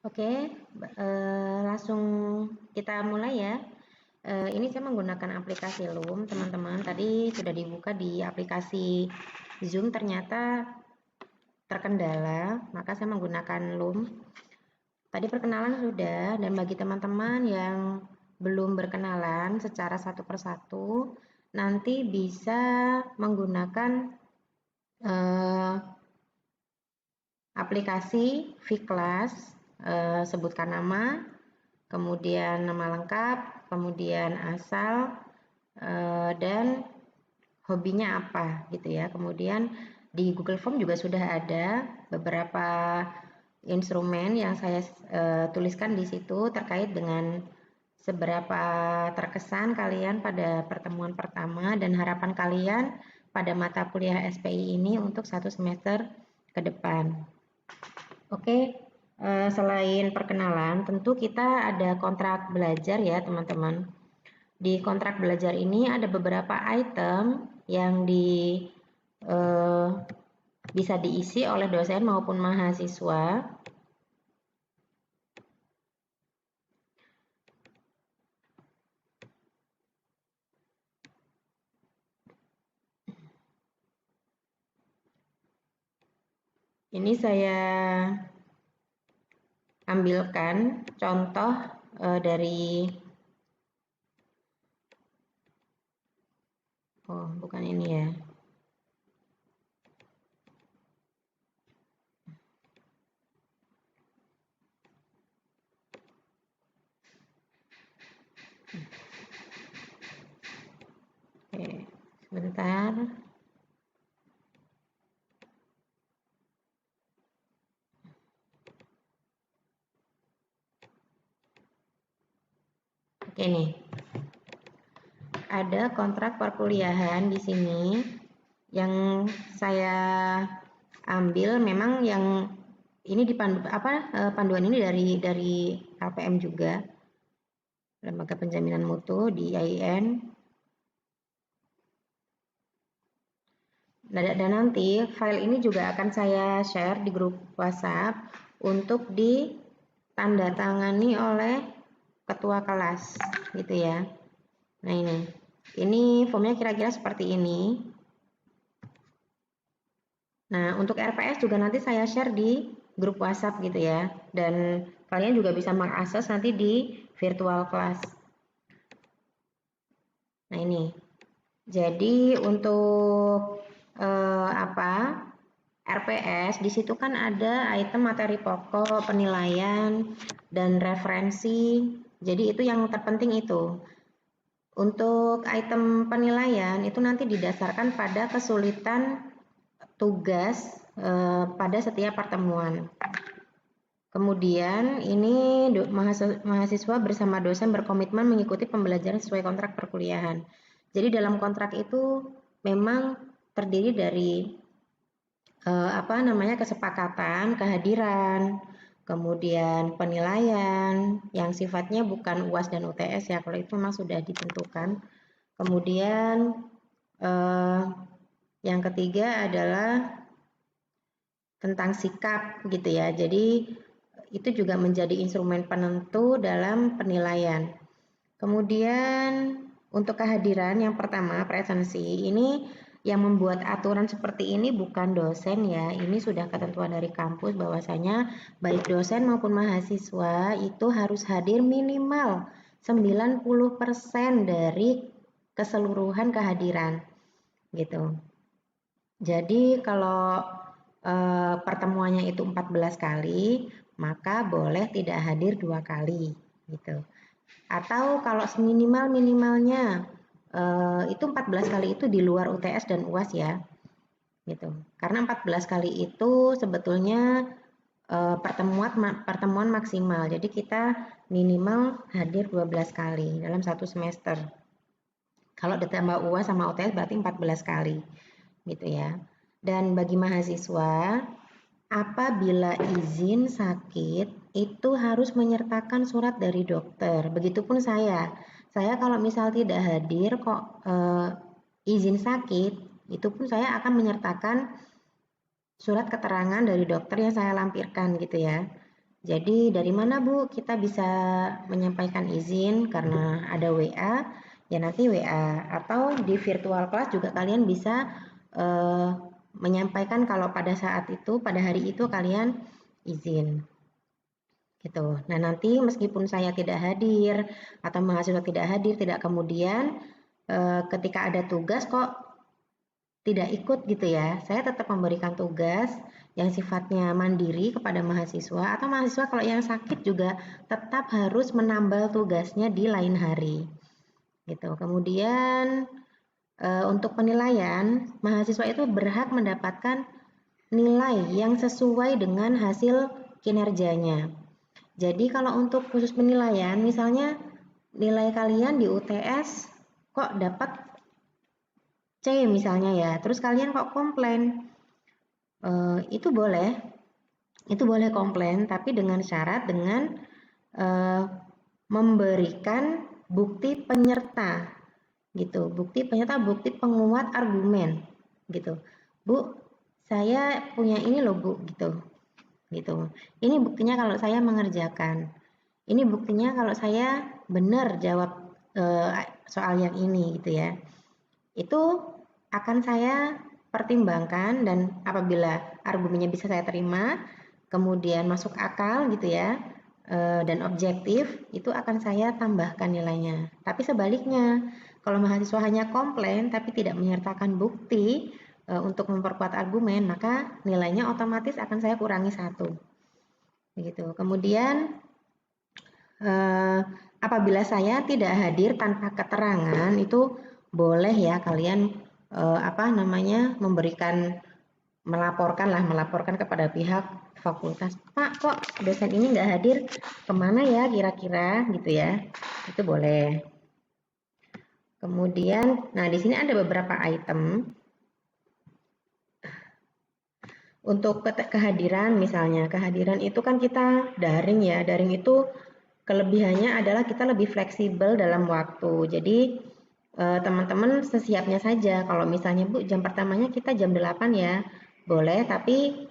Oke, langsung kita mulai ya. Ini saya menggunakan aplikasi Loom, teman-teman. Tadi sudah dibuka di aplikasi Zoom, ternyata terkendala, maka saya menggunakan Loom. Tadi perkenalan sudah, dan bagi teman-teman yang belum berkenalan secara satu persatu, nanti bisa menggunakan aplikasi Vclass, sebutkan nama, kemudian nama lengkap, kemudian asal, dan hobinya apa gitu ya. Kemudian di Google Form juga sudah ada beberapa instrumen yang saya tuliskan di situ terkait dengan seberapa terkesan kalian pada pertemuan pertama dan harapan kalian pada mata kuliah SPI ini untuk 1 semester ke depan. Oke, selain perkenalan, tentu kita ada kontrak belajar ya teman-teman. Di kontrak belajar ini ada beberapa item yang bisa diisi oleh dosen maupun mahasiswa. Ini saya ambilkan contoh dari bukan ini ya. Oke, sebentar. Oke nih. Ada kontrak perkuliahan di sini yang saya ambil, memang yang ini panduan ini dari LPM juga, Lembaga Penjaminan Mutu di IAIN. Dan nanti file ini juga akan saya share di grup WhatsApp untuk ditandatangani oleh ketua kelas gitu ya. Nah ini formnya kira-kira seperti ini. Nah untuk RPS juga nanti saya share di grup WhatsApp gitu ya, dan kalian juga bisa mengakses nanti di virtual class. Nah ini, jadi untuk RPS di situ kan ada item materi pokok, penilaian, dan referensi. Jadi itu yang terpenting itu. Untuk item penilaian itu nanti didasarkan pada kesulitan tugas pada setiap pertemuan. Kemudian ini mahasiswa bersama dosen berkomitmen mengikuti pembelajaran sesuai kontrak perkuliahan. Jadi dalam kontrak itu memang terdiri dari kesepakatan, kehadiran, kemudian penilaian yang sifatnya bukan UAS dan UTS ya, kalau itu memang sudah ditentukan. Kemudian yang ketiga adalah tentang sikap gitu ya. Jadi itu juga menjadi instrumen penentu dalam penilaian. Kemudian untuk kehadiran yang pertama presensi, ini yang membuat aturan seperti ini bukan dosen ya, ini sudah ketentuan dari kampus bahwasanya baik dosen maupun mahasiswa itu harus hadir minimal 90% dari keseluruhan kehadiran gitu. Jadi kalau pertemuannya itu 14 kali, maka boleh tidak hadir 2 kali gitu. Atau kalau seminimal-minimalnya itu 14 kali itu di luar UTS dan UAS ya. Gitu. Karena 14 kali itu sebetulnya pertemuan maksimal. Jadi kita minimal hadir 12 kali dalam 1 semester. Kalau ditambah UAS sama UTS berarti 14 kali. Gitu ya. Dan bagi mahasiswa, apabila izin sakit itu harus menyertakan surat dari dokter. Begitupun saya. Saya kalau misal tidak hadir kok izin sakit, itu pun saya akan menyertakan surat keterangan dari dokter yang saya lampirkan gitu ya. Jadi dari mana Bu kita bisa menyampaikan izin karena ada WA, ya nanti WA atau di virtual class juga kalian bisa menyampaikan kalau pada saat itu, pada hari itu kalian izin. Gitu. Nah, nanti meskipun saya tidak hadir atau mahasiswa tidak hadir, tidak kemudian ketika ada tugas kok tidak ikut gitu ya, saya tetap memberikan tugas yang sifatnya mandiri kepada mahasiswa atau mahasiswa kalau yang sakit juga tetap harus menambal tugasnya di lain hari. Gitu. Kemudian untuk penilaian, mahasiswa itu berhak mendapatkan nilai yang sesuai dengan hasil kinerjanya. Jadi kalau untuk khusus penilaian, misalnya nilai kalian di UTS kok dapat C misalnya ya, terus kalian kok komplain, itu boleh komplain, tapi dengan syarat dengan memberikan bukti penyerta, gitu, bukti penyerta, bukti penguat argumen, gitu. Bu, saya punya ini loh Bu, gitu. Ini buktinya kalau saya mengerjakan. Ini buktinya kalau saya benar jawab soal yang ini gitu ya. Itu akan saya pertimbangkan dan apabila argumennya bisa saya terima, kemudian masuk akal gitu ya, dan objektif, itu akan saya tambahkan nilainya. Tapi sebaliknya, kalau mahasiswa hanya komplain tapi tidak menyertakan bukti untuk memperkuat argumen, maka nilainya otomatis akan saya kurangi 1. Begitu. Kemudian apabila saya tidak hadir tanpa keterangan, itu boleh ya kalian melaporkan kepada pihak fakultas, Pak kok dosen ini nggak hadir, kemana ya kira-kira gitu ya, itu boleh. Kemudian, nah di sini ada beberapa item untuk kehadiran, misalnya kehadiran itu kan kita daring ya, daring itu kelebihannya adalah kita lebih fleksibel dalam waktu. Jadi teman-teman sesiapnya saja. Kalau misalnya Bu jam pertamanya kita jam 8 ya, boleh, tapi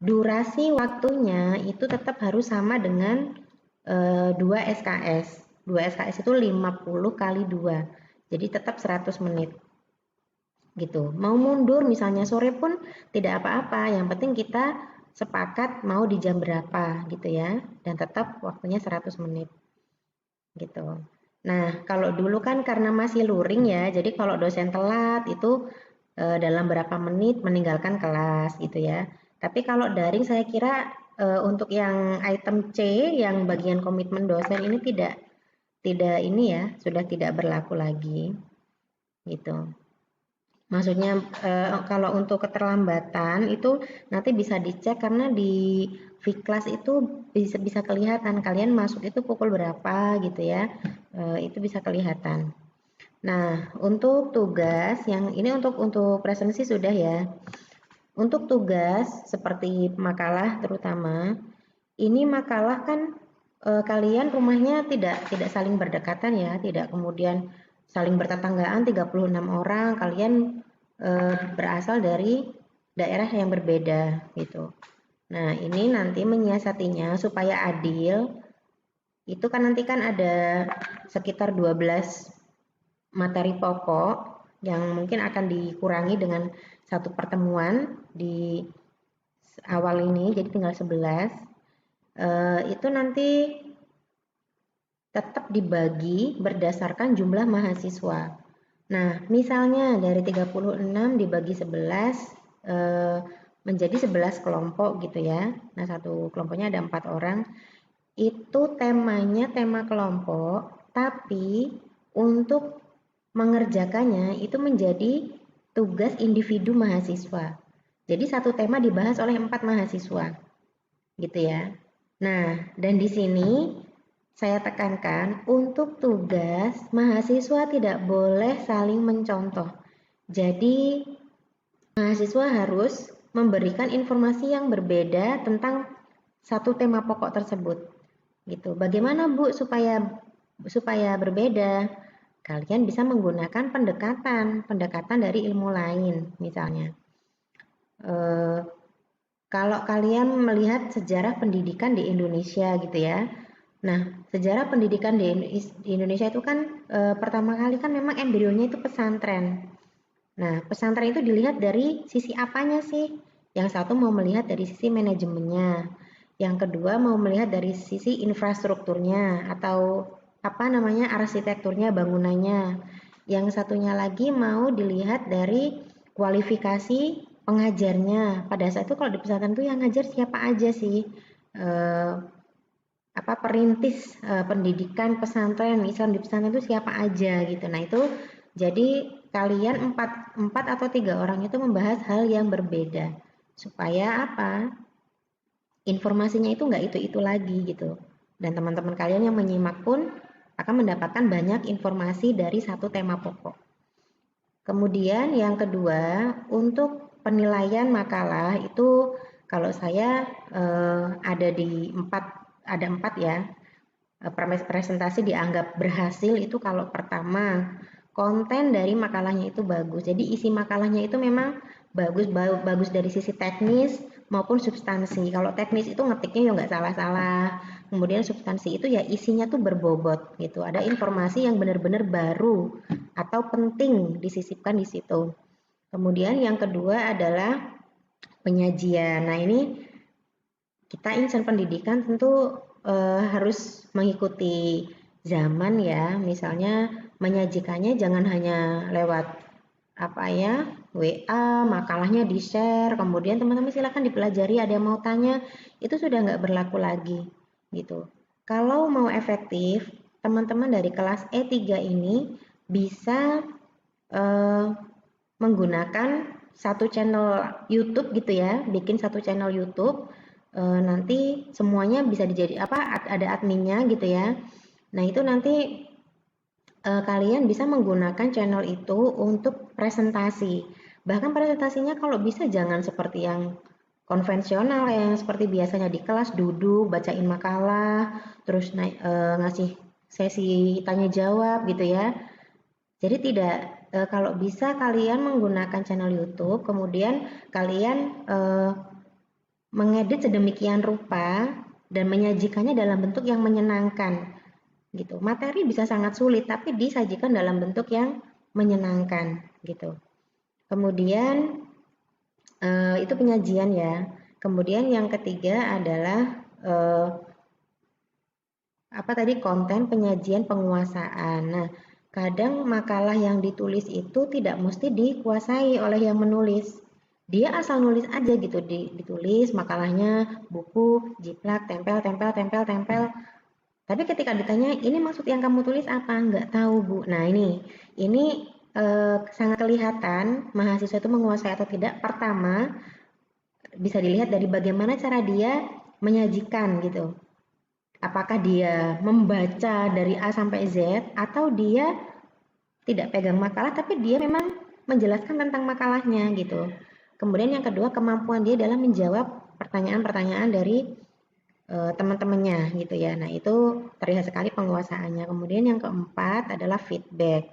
durasi waktunya itu tetap harus sama dengan 2 SKS. 2 SKS itu 50 kali 2. Jadi tetap 100 menit. Gitu. Mau mundur misalnya sore pun tidak apa-apa, yang penting kita sepakat mau di jam berapa gitu ya, dan tetap waktunya 100 menit. Gitu. Nah, kalau dulu kan karena masih luring ya, jadi kalau dosen telat itu dalam berapa menit meninggalkan kelas gitu ya. Tapi kalau daring saya kira untuk yang item C yang bagian komitmen dosen ini tidak ini ya, sudah tidak berlaku lagi. Gitu. Maksudnya kalau untuk keterlambatan itu nanti bisa dicek karena di Viklas itu bisa kelihatan kalian masuk itu pukul berapa gitu ya, itu bisa kelihatan. Nah, untuk tugas yang ini untuk presensi sudah ya. Untuk tugas seperti makalah terutama, ini makalah kan kalian rumahnya tidak saling berdekatan ya, tidak kemudian saling bertetanggaan 36 orang, kalian berasal dari daerah yang berbeda gitu. Nah, ini nanti menyiasatinya supaya adil. Itu kan nanti kan ada sekitar 12 materi pokok yang mungkin akan dikurangi dengan satu pertemuan di awal ini, jadi tinggal 11. Itu nanti tetap dibagi berdasarkan jumlah mahasiswa. Nah, misalnya dari 36 dibagi 11 menjadi 11 kelompok gitu ya. Nah, satu kelompoknya ada 4 orang. Itu temanya tema kelompok, tapi untuk mengerjakannya itu menjadi tugas individu mahasiswa. Jadi satu tema dibahas oleh 4 mahasiswa. Gitu ya. Nah, dan di sini saya tekankan untuk tugas mahasiswa tidak boleh saling mencontoh. Jadi mahasiswa harus memberikan informasi yang berbeda tentang satu tema pokok tersebut. Gitu. Bagaimana Bu supaya berbeda? Kalian bisa menggunakan pendekatan dari ilmu lain misalnya. Kalau kalian melihat sejarah pendidikan di Indonesia gitu ya. Nah, sejarah pendidikan di Indonesia itu kan pertama kali kan memang embrionya itu pesantren. Nah, pesantren itu dilihat dari sisi apanya sih? Yang satu mau melihat dari sisi manajemennya, yang kedua mau melihat dari sisi infrastrukturnya atau apa namanya arsitekturnya, bangunannya. Yang satunya lagi mau dilihat dari kualifikasi pengajarnya. Pada saat itu kalau di pesantren itu yang ngajar siapa aja sih? Eh, apa perintis pendidikan pesantren Islam di pesantren itu siapa aja gitu. Nah itu jadi kalian empat atau 3 orang itu membahas hal yang berbeda supaya apa informasinya itu nggak itu lagi gitu. Dan teman-teman kalian yang menyimak pun akan mendapatkan banyak informasi dari satu tema pokok. Kemudian yang kedua untuk penilaian makalah itu kalau saya ada di ada empat ya. Presentasi dianggap berhasil itu kalau pertama konten dari makalahnya itu bagus. Jadi isi makalahnya itu memang bagus dari sisi teknis maupun substansi. Kalau teknis itu ngetiknya ya nggak salah-salah. Kemudian substansi itu ya isinya tuh berbobot gitu. Ada informasi yang benar-benar baru atau penting disisipkan di situ. Kemudian yang kedua adalah penyajian. Nah ini kita insan pendidikan tentu harus mengikuti zaman ya. Misalnya menyajikannya jangan hanya lewat apa ya WA, makalahnya di-share, kemudian teman-teman silakan dipelajari, ada yang mau tanya, itu sudah nggak berlaku lagi gitu. Kalau mau efektif, teman-teman dari kelas E3 ini bisa eh, menggunakan satu channel YouTube gitu ya, bikin satu channel YouTube. Nanti semuanya bisa dijadi apa ada adminnya gitu ya. Nah, itu nanti kalian bisa menggunakan channel itu untuk presentasi. Bahkan presentasinya kalau bisa jangan seperti yang konvensional yang seperti biasanya di kelas duduk bacain makalah, terus ngasih sesi tanya jawab gitu ya. Jadi tidak kalau bisa kalian menggunakan channel YouTube, kemudian kalian mengedit sedemikian rupa dan menyajikannya dalam bentuk yang menyenangkan gitu. Materi bisa sangat sulit tapi disajikan dalam bentuk yang menyenangkan gitu. Kemudian itu penyajian ya. Kemudian yang ketiga adalah apa tadi konten penyajian penguasaan. Nah, kadang makalah yang ditulis itu tidak mesti dikuasai oleh yang menulis. Dia asal nulis aja gitu, ditulis makalahnya, buku, jiplak, tempel, tempel, tempel, tempel. Tapi ketika ditanya, ini maksud yang kamu tulis apa? Nggak tahu, Bu. Nah, ini sangat kelihatan mahasiswa itu menguasai atau tidak. Pertama, bisa dilihat dari bagaimana cara dia menyajikan gitu. Apakah dia membaca dari A sampai Z atau dia tidak pegang makalah tapi dia memang menjelaskan tentang makalahnya gitu. Kemudian yang kedua kemampuan dia dalam menjawab pertanyaan-pertanyaan dari teman-temannya gitu ya. Nah, itu terlihat sekali penguasaannya. Kemudian yang keempat adalah feedback.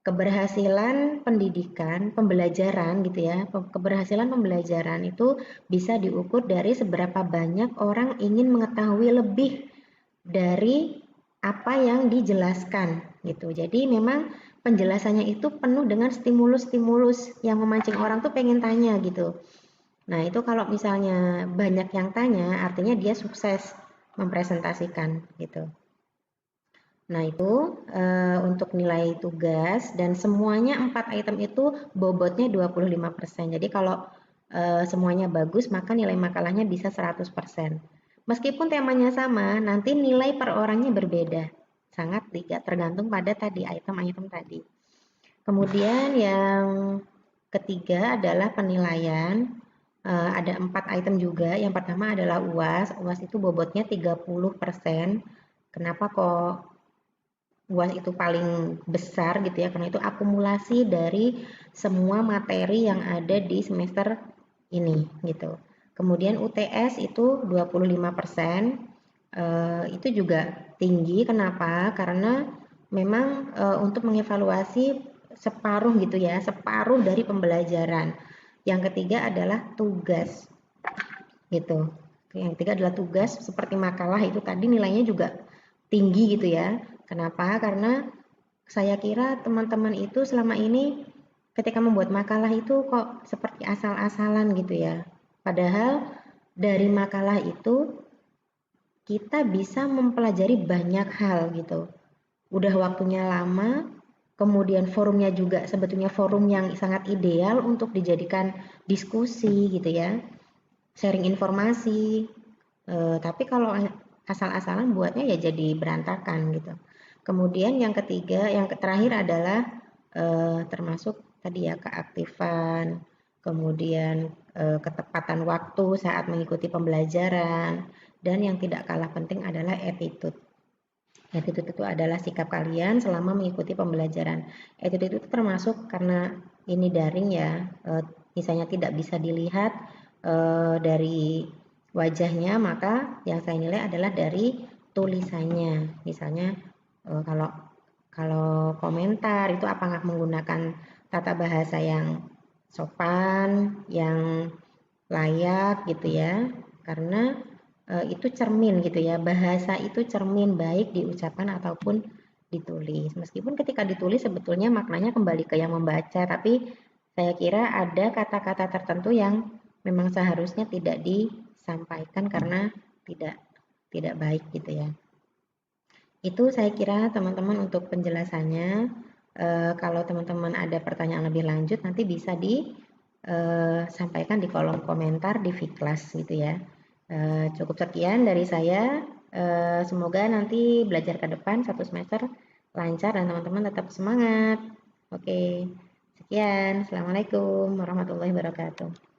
Keberhasilan pendidikan, pembelajaran gitu ya. Keberhasilan pembelajaran itu bisa diukur dari seberapa banyak orang ingin mengetahui lebih dari apa yang dijelaskan gitu. Jadi memang penjelasannya itu penuh dengan stimulus-stimulus yang memancing orang tuh pengen tanya gitu. Nah, itu kalau misalnya banyak yang tanya, artinya dia sukses mempresentasikan gitu. Nah, itu untuk nilai tugas dan semuanya 4 item itu bobotnya 25%. Jadi kalau semuanya bagus, maka nilai makalahnya bisa 100%. Meskipun temanya sama, nanti nilai per orangnya berbeda. Sangat tidak tergantung pada tadi item-item tadi. Kemudian yang ketiga adalah penilaian. Ada 4 item juga. Yang pertama adalah UAS. UAS itu bobotnya 30%. Kenapa kok UAS itu paling besar gitu ya? Karena itu akumulasi dari semua materi yang ada di semester ini gitu. Kemudian UTS itu 25%. Itu juga tinggi. Kenapa? Karena memang untuk mengevaluasi separuh gitu ya, separuh dari pembelajaran. Yang ketiga adalah tugas. gitu. Yang ketiga adalah tugas seperti makalah itu tadi nilainya juga tinggi gitu ya. Kenapa? Karena saya kira teman-teman itu selama ini ketika membuat makalah itu kok seperti asal-asalan gitu ya. Padahal dari makalah itu kita bisa mempelajari banyak hal gitu. Udah waktunya lama, kemudian forumnya juga sebetulnya forum yang sangat ideal untuk dijadikan diskusi gitu ya, sharing informasi. Tapi kalau asal-asalan buatnya ya jadi berantakan gitu. Kemudian yang ketiga, yang terakhir adalah termasuk tadi ya keaktifan, kemudian ketepatan waktu saat mengikuti pembelajaran, dan yang tidak kalah penting adalah attitude. Attitude itu adalah sikap kalian selama mengikuti pembelajaran. Attitude itu termasuk karena ini daring ya, misalnya tidak bisa dilihat dari wajahnya, maka yang saya nilai adalah dari tulisannya. Misalnya kalau kalau komentar itu apakah menggunakan tata bahasa yang sopan, yang layak gitu ya. Karena itu cermin gitu ya, bahasa itu cermin baik diucapkan ataupun ditulis. Meskipun ketika ditulis sebetulnya maknanya kembali ke yang membaca, tapi saya kira ada kata-kata tertentu yang memang seharusnya tidak disampaikan karena tidak tidak baik gitu ya. Itu saya kira teman-teman untuk penjelasannya. Kalau teman-teman ada pertanyaan lebih lanjut nanti bisa disampaikan di kolom komentar di Vklas gitu ya. Cukup sekian dari saya. Semoga nanti belajar ke depan satu semester lancar dan teman-teman tetap semangat. Oke, sekian. Assalamualaikum warahmatullahi wabarakatuh.